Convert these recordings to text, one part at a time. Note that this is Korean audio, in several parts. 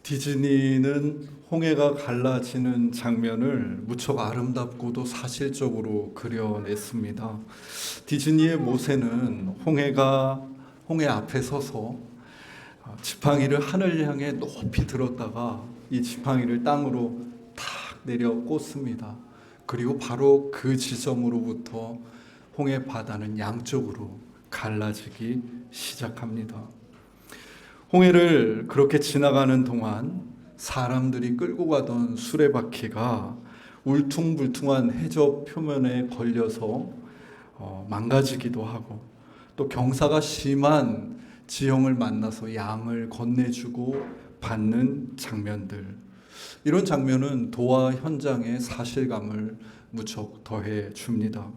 디즈니는 홍해가 갈라지는 장면을 무척 아름답고도 사실적으로 그려냈습니다. 디즈니의 모세는 홍해 앞에 서서 지팡이를 하늘 향해 높이 들었다가 이 지팡이를 땅으로 탁 내려 꽂습니다. 그리고 바로 그 지점으로부터 홍해 바다는 양쪽으로 갈라지기 시작합니다. 홍해를 그렇게 지나가는 동안 사람들이 끌고 가던 수레바퀴가 울퉁불퉁한 해저 표면에 걸려서 망가지기도 하고, 또 경사가 심한 지형을 만나서 양을 건네주고 받는 장면들, 이런 장면은 도화 현장의 사실감을 무척 더해 줍니다.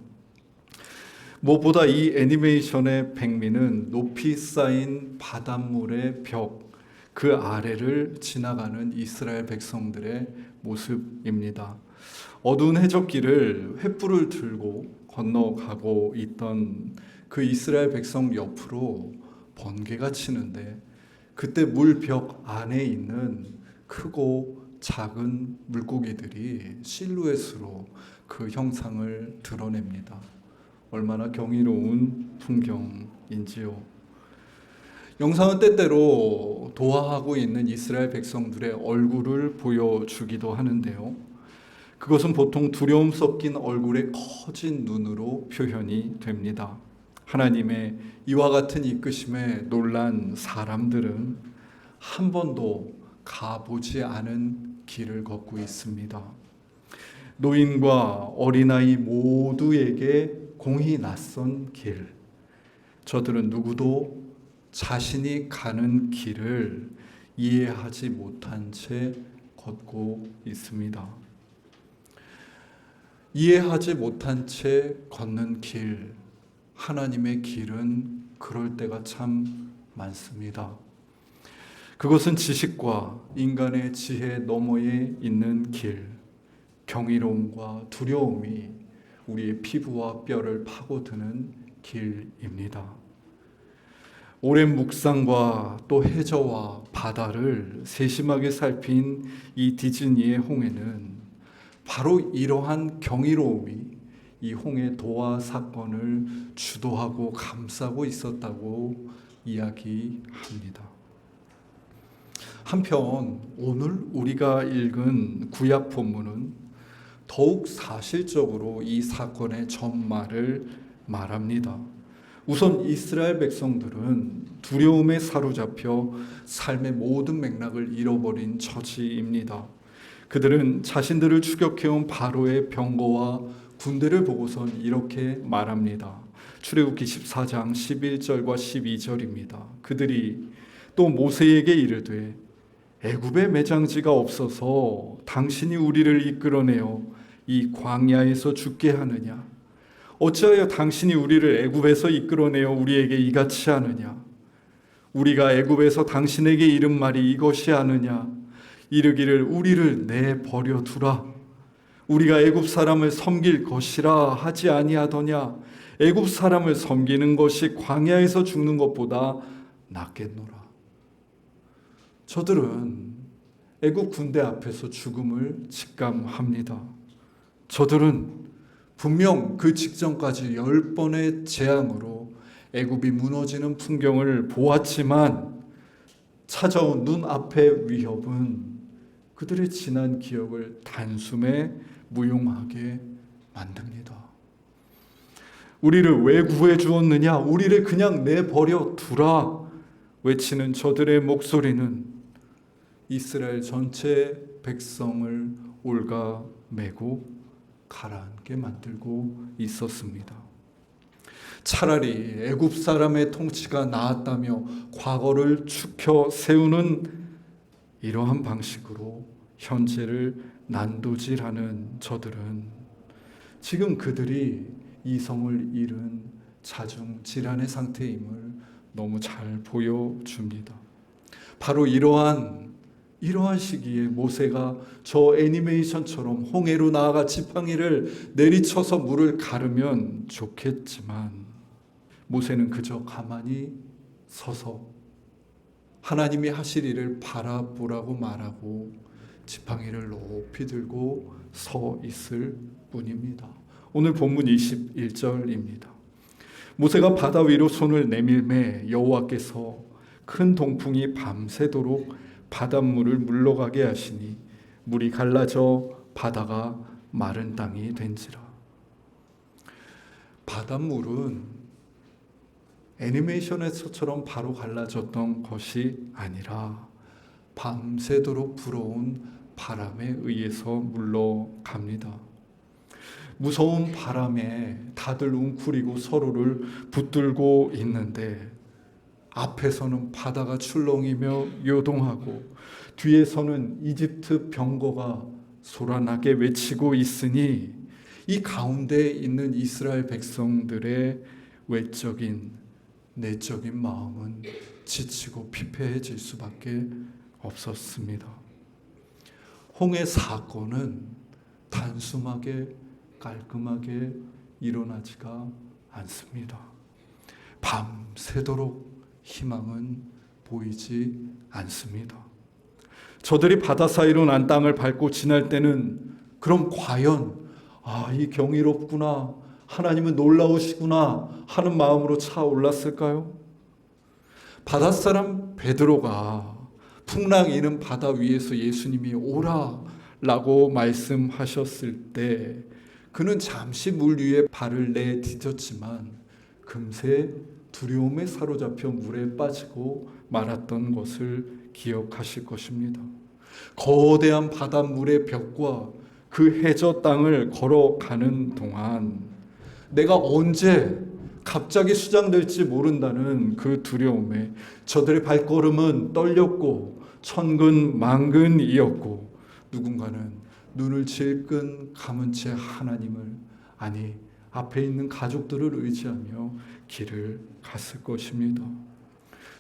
무엇보다 이 애니메이션의 백미는 높이 쌓인 바닷물의 벽, 그 아래를 지나가는 이스라엘 백성들의 모습입니다. 어두운 해적길을 횃불을 들고 건너가고 있던 그 이스라엘 백성 옆으로 번개가 치는데, 그때 물벽 안에 있는 크고 작은 물고기들이 실루엣으로 그 형상을 드러냅니다. 얼마나 경이로운 풍경인지요. 영상은 때때로 도화하고 있는 이스라엘 백성들의 얼굴을 보여주기도 하는데요. 그것은 보통 두려움 섞인 얼굴에 커진 눈으로 표현이 됩니다. 하나님의 이와 같은 이끄심에 놀란 사람들은 한 번도 가보지 않은 길을 걷고 있습니다. 노인과 어린아이 모두에게 공히 낯선 길. 저들은 누구도 자신이 가는 길을 이해하지 못한 채 걷고 있습니다. 이해하지 못한 채 걷는 길, 하나님의 길은 그럴 때가 참 많습니다. 그것은 지식과 인간의 지혜 너머에 있는 길, 경이로움과 두려움이 우리의 피부와 뼈를 파고드는 길입니다. 오랜 묵상과 또 해저와 바다를 세심하게 살핀 이 디즈니의 홍해는 바로 이러한 경이로움이 이 홍해 도화 사건을 주도하고 감싸고 있었다고 이야기합니다. 한편 오늘 우리가 읽은 구약 본문은 더욱 사실적으로 이 사건의 전말을 말합니다. 우선 이스라엘 백성들은 두려움에 사로잡혀 삶의 모든 맥락을 잃어버린 처지입니다. 그들은 자신들을 추격해온 바로의 병거와 군대를 보고선 이렇게 말합니다. 출애굽기 14장 11절과 12절입니다. 그들이 또 모세에게 이르되 애굽에 매장지가 없어서 당신이 우리를 이끌어내어 이 광야에서 죽게 하느냐? 어찌하여 당신이 우리를 애굽에서 이끌어내어 우리에게 이같이 하느냐? 우리가 애굽에서 당신에게 이른 말이 이것이 아느냐? 이르기를 우리를 내버려 두라. 우리가 애굽 사람을 섬길 것이라 하지 아니하더냐? 애굽 사람을 섬기는 것이 광야에서 죽는 것보다 낫겠노라. 저들은 애굽 군대 앞에서 죽음을 직감합니다. 저들은 분명 그 직전까지 10번의 재앙으로 애굽이 무너지는 풍경을 보았지만 찾아온 눈앞의 위협은 그들의 지난 기억을 단숨에 무용하게 만듭니다. 우리를 왜 구해 주었느냐? 우리를 그냥 내버려 두라 외치는 저들의 목소리는 이스라엘 전체 백성을 올가매고 가라앉게 만들고 있었습니다. 차라리 애굽 사람의 통치가 나았다며 과거를 추켜 세우는 이러한 방식으로 현재를 난도질하는 저들은 지금 그들이 이성을 잃은 자중질환의 상태임을 너무 잘 보여줍니다. 바로 이러한 시기에 모세가 저 애니메이션처럼 홍해로 나아가 지팡이를 내리쳐서 물을 가르면 좋겠지만 모세는 그저 가만히 서서 하나님이 하실 일을 바라보라고 말하고 지팡이를 높이 들고 서 있을 뿐입니다. 오늘 본문 21절입니다. 모세가 바다 위로 손을 내밀매 여호와께서 큰 동풍이 밤새도록 바닷물을 물러가게 하시니 물이 갈라져 바다가 마른 땅이 된지라. 바닷물은 애니메이션에서처럼 바로 갈라졌던 것이 아니라 밤새도록 불어온 바람에 의해서 물러갑니다. 무서운 바람에 다들 웅크리고 서로를 붙들고 있는데 앞에서는 바다가 출렁이며 요동하고 뒤에서는 이집트 병거가 소란하게 외치고 있으니 이 가운데 있는 이스라엘 백성들의 외적인 내적인 마음은 지치고 피폐해질 수밖에 없었습니다. 홍해 사건은 단순하게 깔끔하게 일어나지가 않습니다. 밤새도록 희망은 보이지 않습니다. 저들이 바다 사이로 난 땅을 밟고 지날 때는 그럼 과연 이 경이롭구나, 하나님은 놀라우시구나 하는 마음으로 차올랐을까요? 바닷사람 베드로가 풍랑 이는 바다 위에서 예수님이 오라 라고 말씀하셨을 때 그는 잠시 물 위에 발을 내디뎠지만 금세 두려움에 사로잡혀 물에 빠지고 말았던 것을 기억하실 것입니다. 거대한 바닷물의 벽과 그 해저 땅을 걸어가는 동안 내가 언제 갑자기 수장될지 모른다는 그 두려움에 저들의 발걸음은 떨렸고 천근만근이었고 누군가는 눈을 질끈 감은 채 하나님을, 아니 앞에 있는 가족들을 의지하며 길을 갔을 것입니다.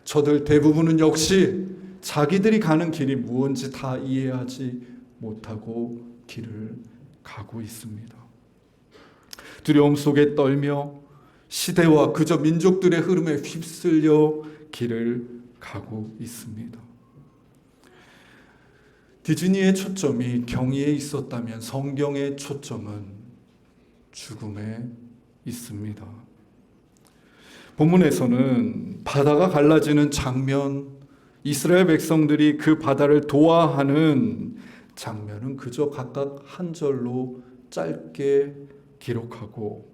저들 대부분은 역시 자기들이 가는 길이 무엇인지 다 이해하지 못하고 길을 가고 있습니다. 두려움 속에 떨며 시대와 그저 민족들의 흐름에 휩쓸려 길을 가고 있습니다. 디즈니의 초점이 경이에 있었다면 성경의 초점은 죽음에 있습니다. 본문에서는 바다가 갈라지는 장면, 이스라엘 백성들이 그 바다를 도하하는 장면은 그저 각각 한 절로 짧게 기록하고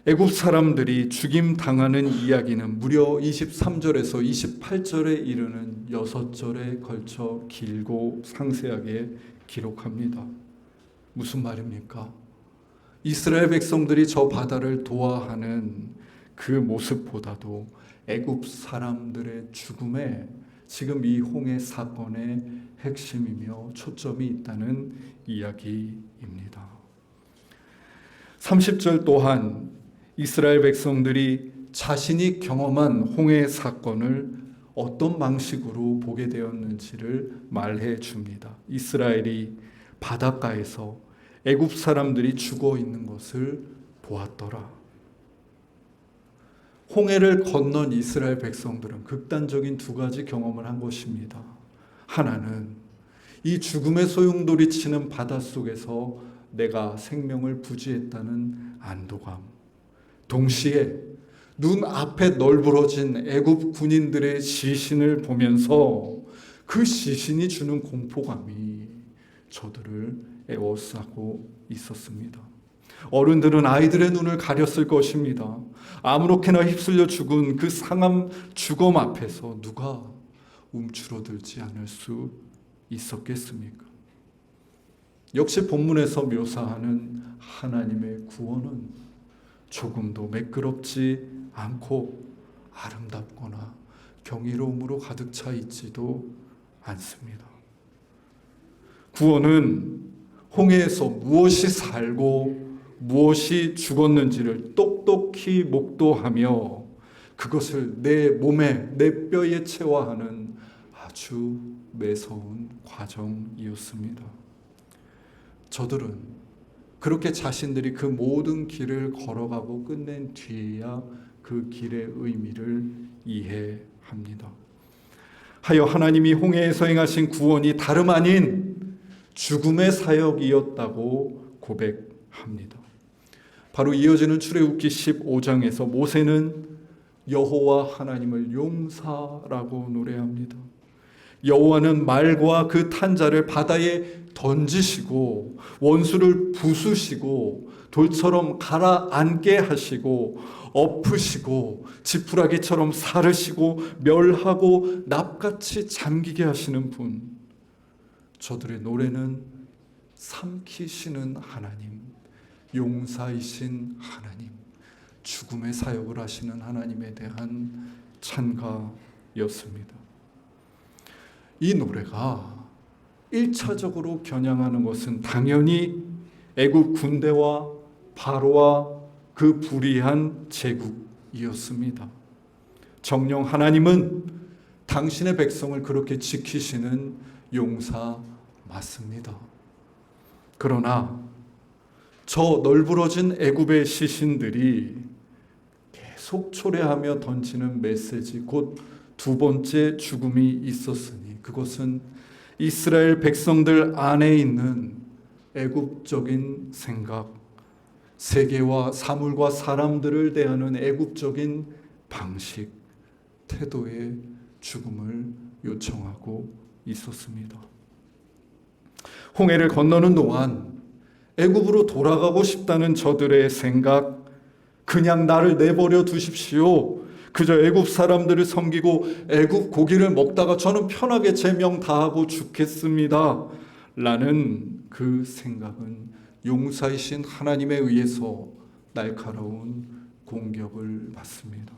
애굽 사람들이 죽임 당하는 이야기는 무려 23절에서 28절에 이르는 6절에 걸쳐 길고 상세하게 기록합니다. 무슨 말입니까? 이스라엘 백성들이 저 바다를 도하하는 그 모습보다도 애굽 사람들의 죽음에 지금 이 홍해 사건의 핵심이며 초점이 있다는 이야기입니다. 30절 또한 이스라엘 백성들이 자신이 경험한 홍해 사건을 어떤 방식으로 보게 되었는지를 말해 줍니다. 이스라엘이 바닷가에서 애굽 사람들이 죽어 있는 것을 보았더라. 홍해를 건넌 이스라엘 백성들은 극단적인 두 가지 경험을 한 것입니다. 하나는 이 죽음의 소용돌이치는 바닷속에서 내가 생명을 부지했다는 안도감, 동시에 눈앞에 널브러진 애굽 군인들의 시신을 보면서 그 시신이 주는 공포감이 저들을 에워싸고 있었습니다. 어른들은 아이들의 눈을 가렸을 것입니다. 아무렇게나 휩쓸려 죽은 그 상한 죽음 앞에서 누가 움츠러들지 않을 수 있었겠습니까? 역시 본문에서 묘사하는 하나님의 구원은 조금도 매끄럽지 않고 아름답거나 경이로움으로 가득 차 있지도 않습니다. 구원은 홍해에서 무엇이 살고 무엇이 죽었는지를 똑똑히 목도하며 그것을 내 몸에, 내 뼈에 체화하는 아주 매서운 과정이었습니다. 저들은 그렇게 자신들이 그 모든 길을 걸어가고 끝낸 뒤에야 그 길의 의미를 이해합니다. 하여 하나님이 홍해에서 행하신 구원이 다름 아닌 죽음의 사역이었다고 고백합니다. 바로 이어지는 출애굽기 15장에서 모세는 여호와 하나님을 용사라고 노래합니다. 여호와는 말과 그 탄자를 바다에 던지시고 원수를 부수시고 돌처럼 가라앉게 하시고 엎으시고 지푸라기처럼 사르시고 멸하고 납같이 잠기게 하시는 분. 저들의 노래는 삼키시는 하나님, 용사이신 하나님, 죽음의 사역을 하시는 하나님에 대한 찬가였습니다. 이 노래가 1차적으로 겨냥하는 것은 당연히 애굽 군대와 바로와 그 불의한 제국이었습니다. 정녕 하나님은 당신의 백성을 그렇게 지키시는 용사 맞습니다. 그러나 저 널브러진 애굽의 시신들이 계속 초래하며 던지는 메시지, 곧 두 번째 죽음이 있었으니 그것은 이스라엘 백성들 안에 있는 애굽적인 생각, 세계와 사물과 사람들을 대하는 애굽적인 방식, 태도의 죽음을 요청하고 있었습니다. 홍해를 건너는 동안 애굽으로 돌아가고 싶다는 저들의 생각, 그냥 나를 내버려 두십시오. 그저 애굽 사람들을 섬기고 애굽 고기를 먹다가 저는 편하게 제 명 다하고 죽겠습니다. 라는 그 생각은 용사이신 하나님에 의해서 날카로운 공격을 받습니다.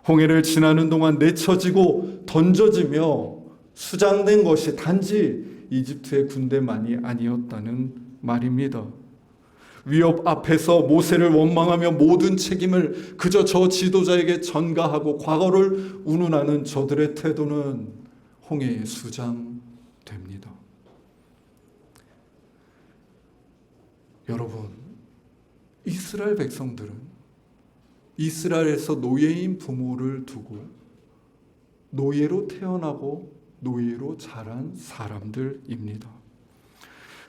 홍해를 지나는 동안 내쳐지고 던져지며 수장된 것이 단지 이집트의 군대만이 아니었다는 말입니다. 위협 앞에서 모세를 원망하며 모든 책임을 그저 저 지도자에게 전가하고 과거를 운운하는 저들의 태도는 홍해에 수장됩니다. 여러분, 이스라엘 백성들은 이스라엘에서 노예인 부모를 두고 노예로 태어나고 노예로 자란 사람들입니다.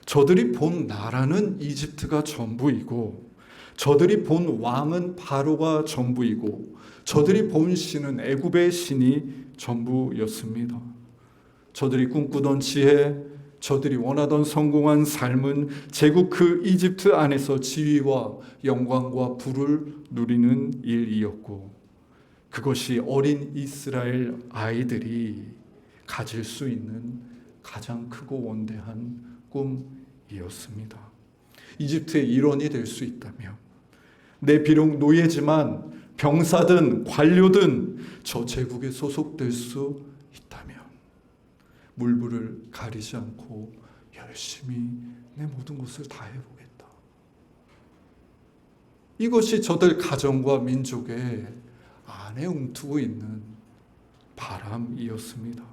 저들이 본 나라는 이집트가 전부이고 저들이 본 왕은 바로가 전부이고 저들이 본 신은 애굽의 신이 전부였습니다. 저들이 꿈꾸던 지혜, 저들이 원하던 성공한 삶은 제국 그 이집트 안에서 지위와 영광과 부를 누리는 일이었고 그것이 어린 이스라엘 아이들이 가질 수 있는 가장 크고 원대한 꿈이었습니다. 이집트의 일원이 될 수 있다면, 내 비록 노예지만 병사든 관료든 저 제국에 소속될 수 있다면 물불을 가리지 않고 열심히 내 모든 것을 다 해보겠다. 이것이 저들 가정과 민족의 안에 움트고 있는 바람이었습니다.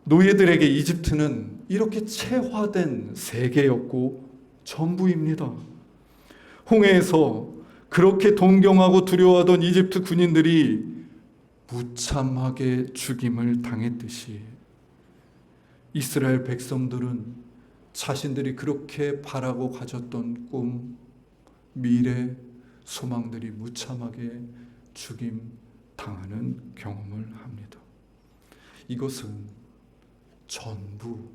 노예들에게 이집트는 이렇게 체화된 세계였고 전부입니다. 홍해에서 그렇게 동경하고 두려워하던 이집트 군인들이 무참하게 죽임을 당했듯이 이스라엘 백성들은 자신들이 그렇게 바라고 가졌던 꿈, 미래, 소망들이 무참하게 죽임 당하는 경험을 합니다. 이것은 전부,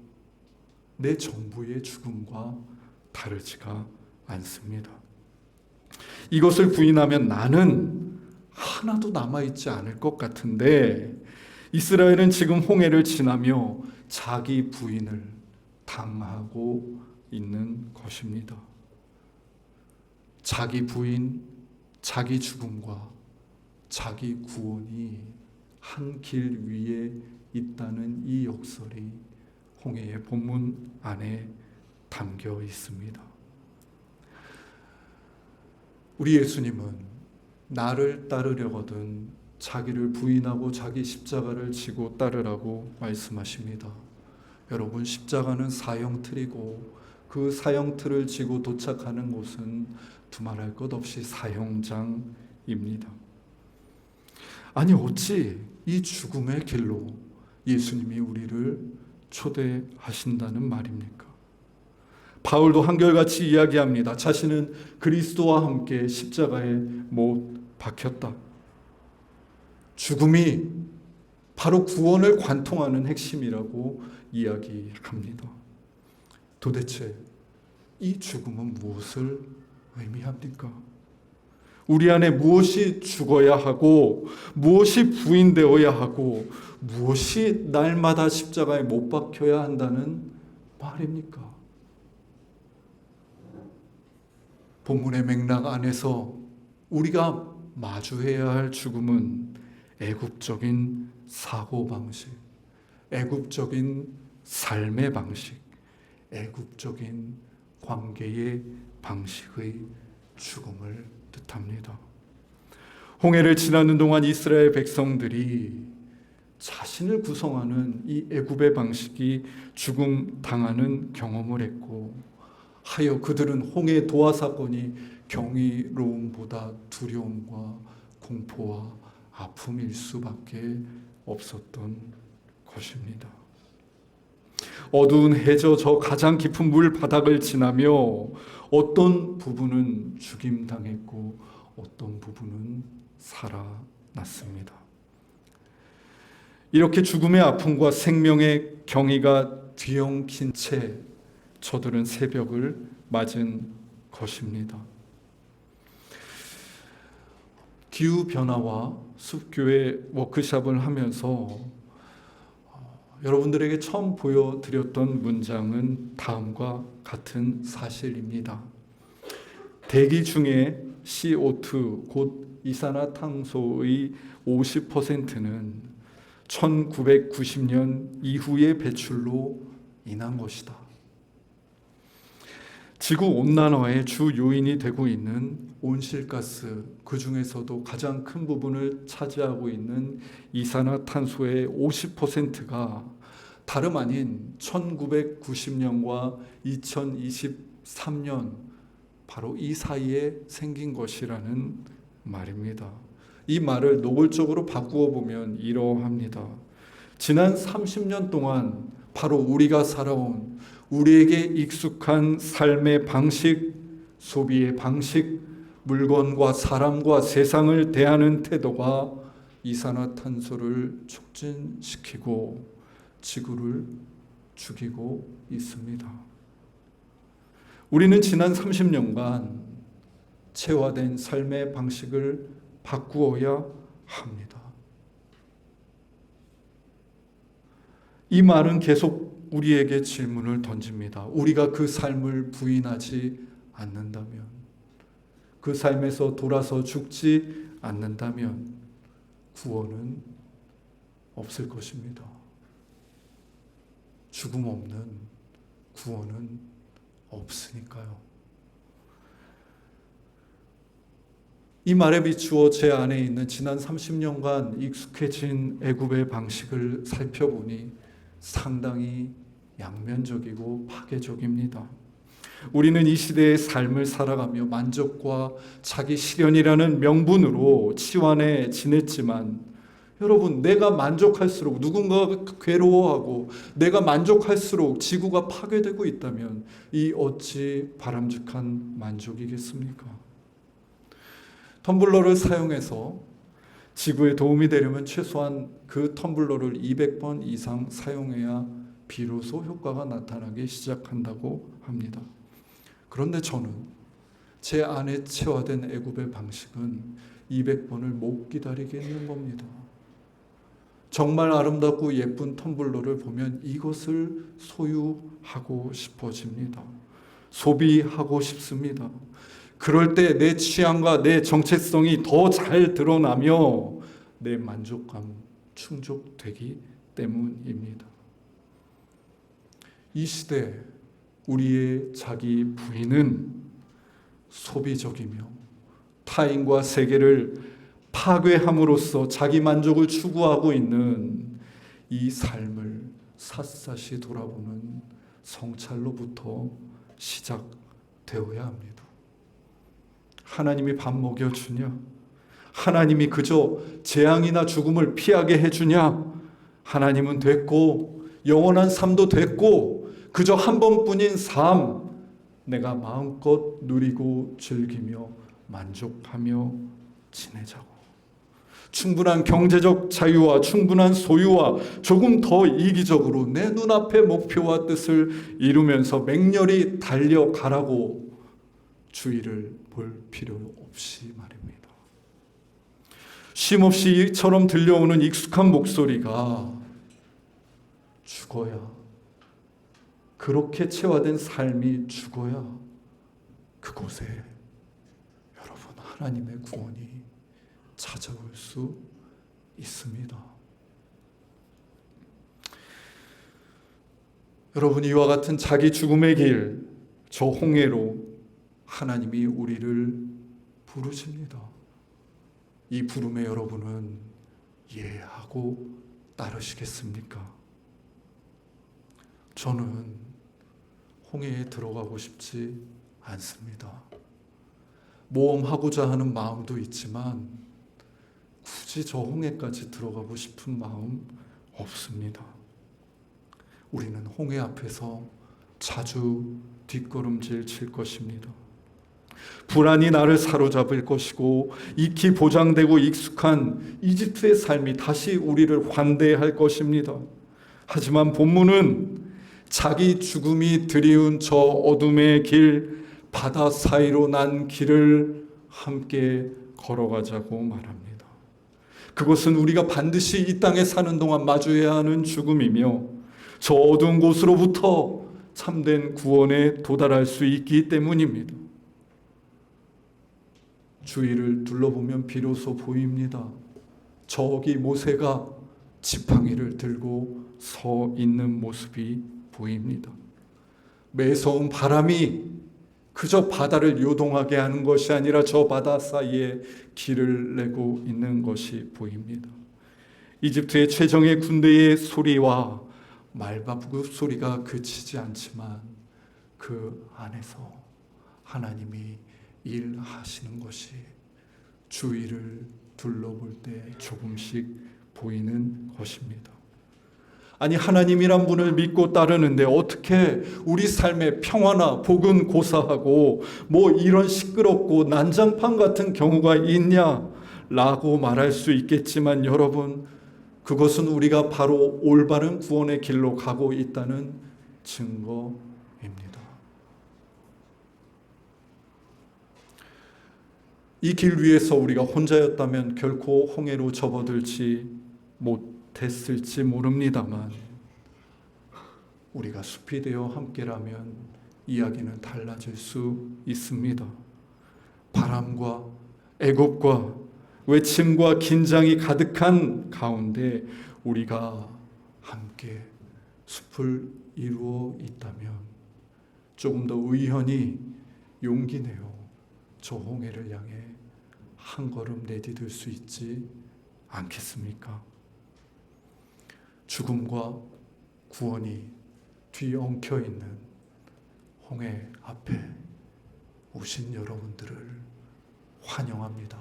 내 전부의 죽음과 다르지가 않습니다. 이것을 부인하면 나는 하나도 남아있지 않을 것 같은데 이스라엘은 지금 홍해를 지나며 자기 부인을 당하고 있는 것입니다. 자기 부인, 자기 죽음과 자기 구원이 한 길 위에 있다는 이 역설이 홍해의 본문 안에 담겨 있습니다. 우리 예수님은 나를 따르려거든 자기를 부인하고 자기 십자가를 지고 따르라고 말씀하십니다. 여러분, 십자가는 사형틀이고 그 사형틀을 지고 도착하는 곳은 두말할 것 없이 사형장입니다. 아니 어찌 이 죽음의 길로 예수님이 우리를 초대하신다는 말입니까? 바울도 한결같이 이야기합니다. 자신은 그리스도와 함께 십자가에 못 박혔다. 죽음이 바로 구원을 관통하는 핵심이라고 이야기합니다. 도대체 이 죽음은 무엇을 의미합니까? 우리 안에 무엇이 죽어야 하고 무엇이 부인되어야 하고 무엇이 날마다 십자가에 못 박혀야 한다는 말입니까? 본문의 맥락 안에서 우리가 마주해야 할 죽음은 애국적인 사고방식, 애국적인 삶의 방식, 애국적인 관계의 방식의 죽음을 뜻합니다. 홍해를 지나는 동안 이스라엘 백성들이 자신을 구성하는 이 애굽의 방식이 죽음 당하는 경험을 했고, 하여 그들은 홍해 도하 사건이 경이로움보다 두려움과 공포와 아픔일 수밖에 없었던 것입니다. 어두운 해저 저 가장 깊은 물 바닥을 지나며 어떤 부분은 죽임당했고 어떤 부분은 살아났습니다. 이렇게 죽음의 아픔과 생명의 경이가 뒤엉킨 채 저들은 새벽을 맞은 것입니다. 기후변화와 숲교회 워크숍을 하면서 여러분들에게 처음 보여드렸던 문장은 다음과 같은 사실입니다. 대기 중에 CO2, 곧 이산화탄소의 50%는 1990년 이후의 배출로 인한 것이다. 지구온난화의 주 요인이 되고 있는 온실가스, 그 중에서도 가장 큰 부분을 차지하고 있는 이산화탄소의 50%가 다름 아닌 1990년과 2023년 바로 이 사이에 생긴 것이라는 말입니다. 이 말을 노골적으로 바꾸어 보면 이러합니다. 지난 30년 동안 바로 우리가 살아온 우리에게 익숙한 삶의 방식, 소비의 방식, 물건과 사람과 세상을 대하는 태도가 이산화탄소를 촉진시키고 지구를 죽이고 있습니다. 우리는 지난 30년간 체화된 삶의 방식을 바꾸어야 합니다. 이 말은 계속 우리에게 질문을 던집니다. 우리가 그 삶을 부인하지 않는다면, 그 삶에서 돌아서 죽지 않는다면 구원은 없을 것입니다. 죽음 없는 구원은 없으니까요. 이 말에 비추어 제 안에 있는 지난 30년간 익숙해진 애굽의 방식을 살펴보니 상당히 양면적이고 파괴적입니다. 우리는 이 시대의 삶을 살아가며 만족과 자기 실현이라는 명분으로 치환해 지냈지만, 여러분, 내가 만족할수록 누군가가 괴로워하고 내가 만족할수록 지구가 파괴되고 있다면 이 어찌 바람직한 만족이겠습니까? 텀블러를 사용해서 지구에 도움이 되려면 최소한 그 텀블러를 200번 이상 사용해야 비로소 효과가 나타나기 시작한다고 합니다. 그런데 저는 제 안에 체화된 애굽의 방식은 200번을 못 기다리겠는 겁니다. 정말 아름답고 예쁜 텀블러를 보면 이것을 소유하고 싶어집니다. 소비하고 싶습니다. 그럴 때 내 취향과 내 정체성이 더 잘 드러나며 내 만족감 충족되기 때문입니다. 이 시대 우리의 자기 부인은 소비적이며 타인과 세계를 파괴함으로써 자기 만족을 추구하고 있는 이 삶을 샅샅이 돌아보는 성찰로부터 시작되어야 합니다. 하나님이 밥 먹여주냐? 하나님이 그저 재앙이나 죽음을 피하게 해주냐? 하나님은 됐고 영원한 삶도 됐고 그저 한 번뿐인 삶 내가 마음껏 누리고 즐기며 만족하며 지내자고. 충분한 경제적 자유와 충분한 소유와 조금 더 이기적으로 내 눈앞의 목표와 뜻을 이루면서 맹렬히 달려가라고 주의를 볼 필요 없이 말입니다. 쉼없이 이처럼 들려오는 익숙한 목소리가 죽어야, 그렇게 체화된 삶이 죽어야 그곳에 여러분 하나님의 구원이 찾아올 수 있습니다. 여러분, 이와 같은 자기 죽음의 길, 저 홍해로 하나님이 우리를 부르십니다. 이 부름에 여러분은 예하고 따르시겠습니까? 저는 홍해에 들어가고 싶지 않습니다. 모험하고자 하는 마음도 있지만 굳이 저 홍해까지 들어가고 싶은 마음 없습니다. 우리는 홍해 앞에서 자주 뒷걸음질 칠 것입니다. 불안이 나를 사로잡을 것이고 익히 보장되고 익숙한 이집트의 삶이 다시 우리를 환대할 것입니다. 하지만 본문은 자기 죽음이 드리운 저 어둠의 길, 바다 사이로 난 길을 함께 걸어가자고 말합니다. 그것은 우리가 반드시 이 땅에 사는 동안 마주해야 하는 죽음이며 저 어두운 곳으로부터 참된 구원에 도달할 수 있기 때문입니다. 주위를 둘러보면 비로소 보입니다. 저기 모세가 지팡이를 들고 서 있는 모습이 보입니다. 매서운 바람이 그저 바다를 요동하게 하는 것이 아니라 저 바다 사이에 길을 내고 있는 것이 보입니다. 이집트의 최정예 군대의 소리와 말바구급 소리가 그치지 않지만 그 안에서 하나님이 일하시는 것이 주위를 둘러볼 때 조금씩 보이는 것입니다. 아니, 하나님이란 분을 믿고 따르는데 어떻게 우리 삶의 평화나 복은 고사하고 뭐 이런 시끄럽고 난장판 같은 경우가 있냐라고 말할 수 있겠지만 여러분, 그것은 우리가 바로 올바른 구원의 길로 가고 있다는 증거입니다. 이 길 위에서 우리가 혼자였다면 결코 홍해로 접어들지 못했을지 모릅니다만 우리가 숲이 되어 함께라면 이야기는 달라질 수 있습니다. 바람과 애굽과 외침과 긴장이 가득한 가운데 우리가 함께 숲을 이루어 있다면 조금 더 의연히 용기 내어 저 홍해를 향해 한 걸음 내디딜 수 있지 않겠습니까? 죽음과 구원이 뒤엉켜 있는 홍해 앞에 오신 여러분들을 환영합니다.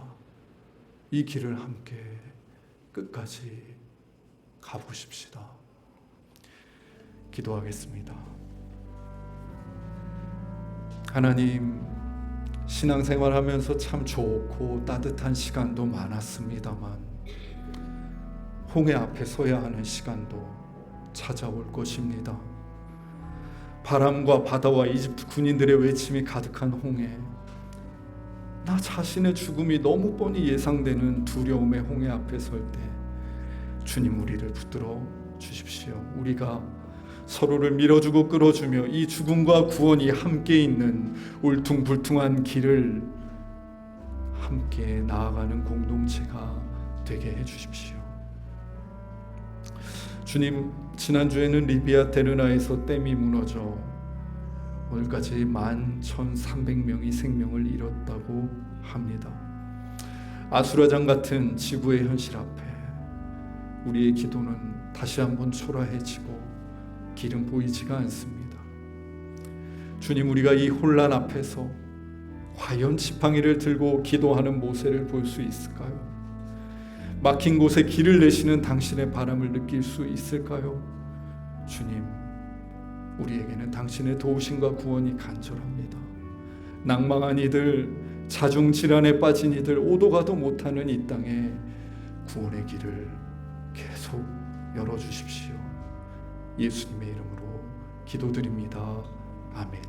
이 길을 함께 끝까지 가보십시다. 기도하겠습니다. 하나님, 신앙생활하면서 참 좋고 따뜻한 시간도 많았습니다만 홍해 앞에 서야 하는 시간도 찾아올 것입니다. 바람과 바다와 이집트 군인들의 외침이 가득한 홍해, 나 자신의 죽음이 너무 뻔히 예상되는 두려움의 홍해 앞에 설 때 주님, 우리를 붙들어 주십시오. 우리가 서로를 밀어주고 끌어주며 이 죽음과 구원이 함께 있는 울퉁불퉁한 길을 함께 나아가는 공동체가 되게 해주십시오. 주님, 지난주에는 리비아 데르나에서 댐이 무너져 오늘까지 11,300명이 생명을 잃었다고 합니다. 아수라장 같은 지구의 현실 앞에 우리의 기도는 다시 한번 초라해지고 길은 보이지가 않습니다. 주님, 우리가 이 혼란 앞에서 과연 지팡이를 들고 기도하는 모세를 볼 수 있을까요? 막힌 곳에 길을 내시는 당신의 바람을 느낄 수 있을까요? 주님, 우리에게는 당신의 도우심과 구원이 간절합니다. 낭망한 이들, 자중질환에 빠진 이들, 오도 가도 못하는 이 땅에 구원의 길을 계속 열어주십시오. 예수님의 이름으로 기도드립니다. 아멘.